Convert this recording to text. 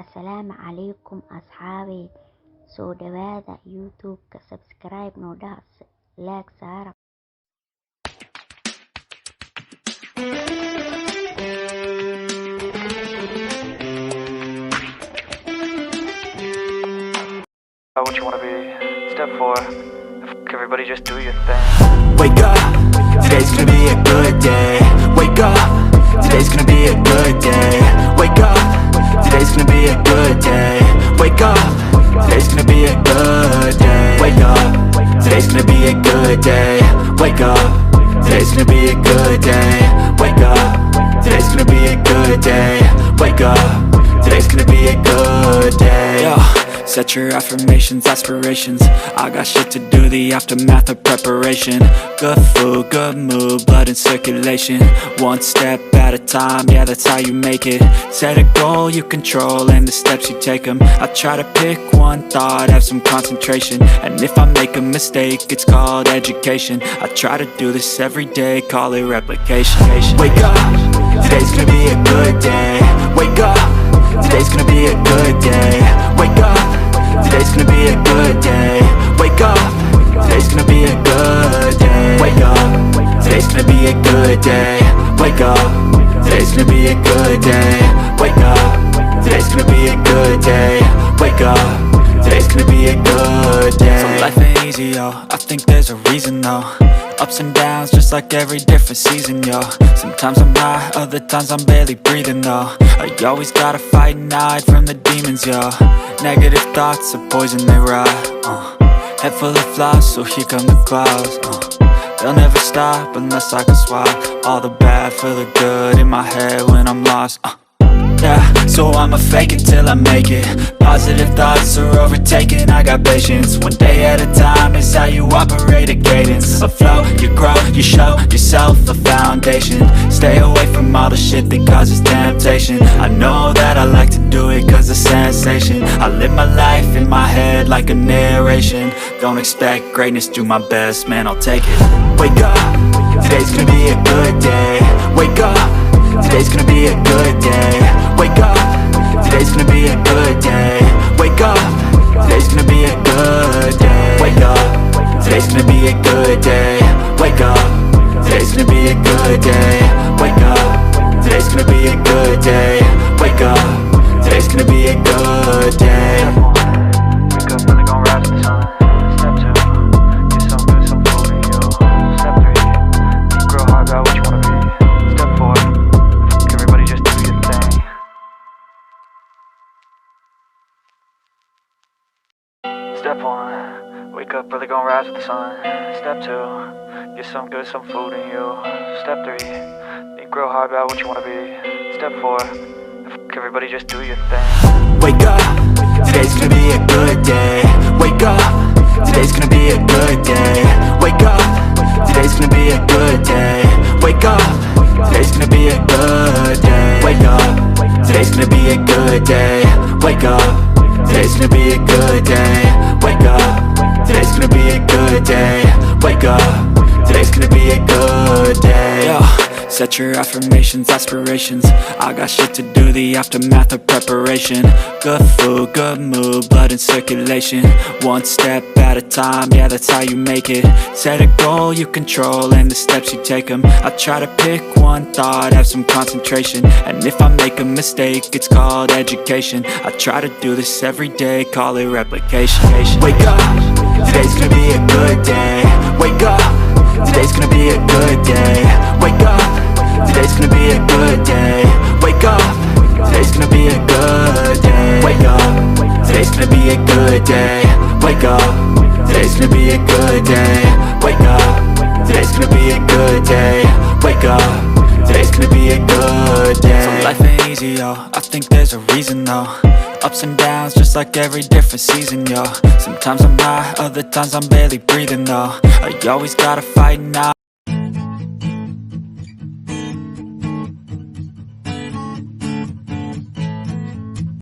Assalaamu calaykum asxaabi soo dhawaada youtube-ka subscribe noo dhaha like saara. What you wanna be? Step 4. Everybody just do your thing. Wake up, today's gonna be a good day. Wake up, today's gonna be a good day. Wake up, today's gonna be a good day. Wake up, today's gonna be a good day. Wake up, today's gonna be a good day. Wake up, today's gonna be a good day. Wake up, today's gonna be a good day. Wake up, today's gonna be a good day. Yo. Set your affirmations, aspirations. I got shit to do, the aftermath of preparation. Good food, good mood, blood in circulation. One step at a time, yeah, that's how you make it. Set a goal you control and the steps you take them. I try to pick one thought, have some concentration. And if I make a mistake, it's called education. I try to do this every day, call it replication. Wake up, today's gonna be a good day. Wake up, today's gonna be a good day. Wake up, today's gonna be a good day. Wake up, today's gonna be a good day. Wake up, today's gonna be a good day. Wake up, today's gonna be a good day. Wake up, today's gonna be a good day. Wake up, today's gonna be a good day. So life ain't easy, yo, I think there's a reason though. Ups and downs, just like every different season, yo. Sometimes I'm high, other times I'm barely breathing, though. I always gotta fight and hide from the demons, yo. Negative thoughts are poison, they rot. Head full of flies, so here come the clouds. They'll never stop unless I can swap all the bad for the good in my head when I'm lost. Yeah, so I'ma fake it till I make it. Positive thoughts are overtaken, I got patience. One day at a time is how you operate a cadence. A flow, you grow, you show yourself a foundation. Stay away from all the shit that causes temptation. I know that I like to do it cause it's sensation. I live my life in my head like a narration. Don't expect greatness, do my best, man, I'll take it. Wake up, today's gonna be a good day. Wake up, today's gonna be a good day. Wake up, today's gonna be a good day. Wake up, today's gonna be a good day. Wake up, today's gonna be a good day. Wake up, today's gonna be a good day. Wake up, today's gonna be a good day. Wake up, today's gonna be a good day. Wake up, really gon' rise to the sun. Step 2, get some good, some food in you. Step 3, think real hard about what you wanna be. Step 4, everybody just do your thing. Step 1, wake up, really gon' rise with the sun. Step 2, get some good, some food in you. Step 3, think real hard about what you wanna be. Step 4, everybody just do your thing. Wake up, today's gonna be a good day. Wake up, today's gonna be a good day. Wake up, today's gonna be a good day. Wake up, today's gonna be a good day. Wake up, today's gonna be a good day. Wake up, today's gonna be a good day. Wake up, today's gonna be a good day. Wake up, today's gonna be a good day. Yo, set your affirmations, aspirations. I got shit to do, the aftermath of preparation. Good food, good mood, blood in circulation. One step at a time, yeah, that's how you make it. Set a goal you control and the steps you take them. I try to pick one thought, have some concentration. And if I make a mistake, it's called education. I try to do this every day, call it replication. Wake up, today's gonna be a good day. Wake up, today's gonna be a good day. Wake up, today's gonna be a good day. Wake up, today's gonna be a good day. Wake up, today's gonna be a good day. Wake up, today's gonna be a good day. Wake up, today's gonna be a good day. Wake up, today's gonna be a good day. So life ain't easy, yo, I think there's a reason though. Ups and downs, just like every different season, yo. Sometimes I'm high, other times I'm barely breathing though. I always gotta fight and hide.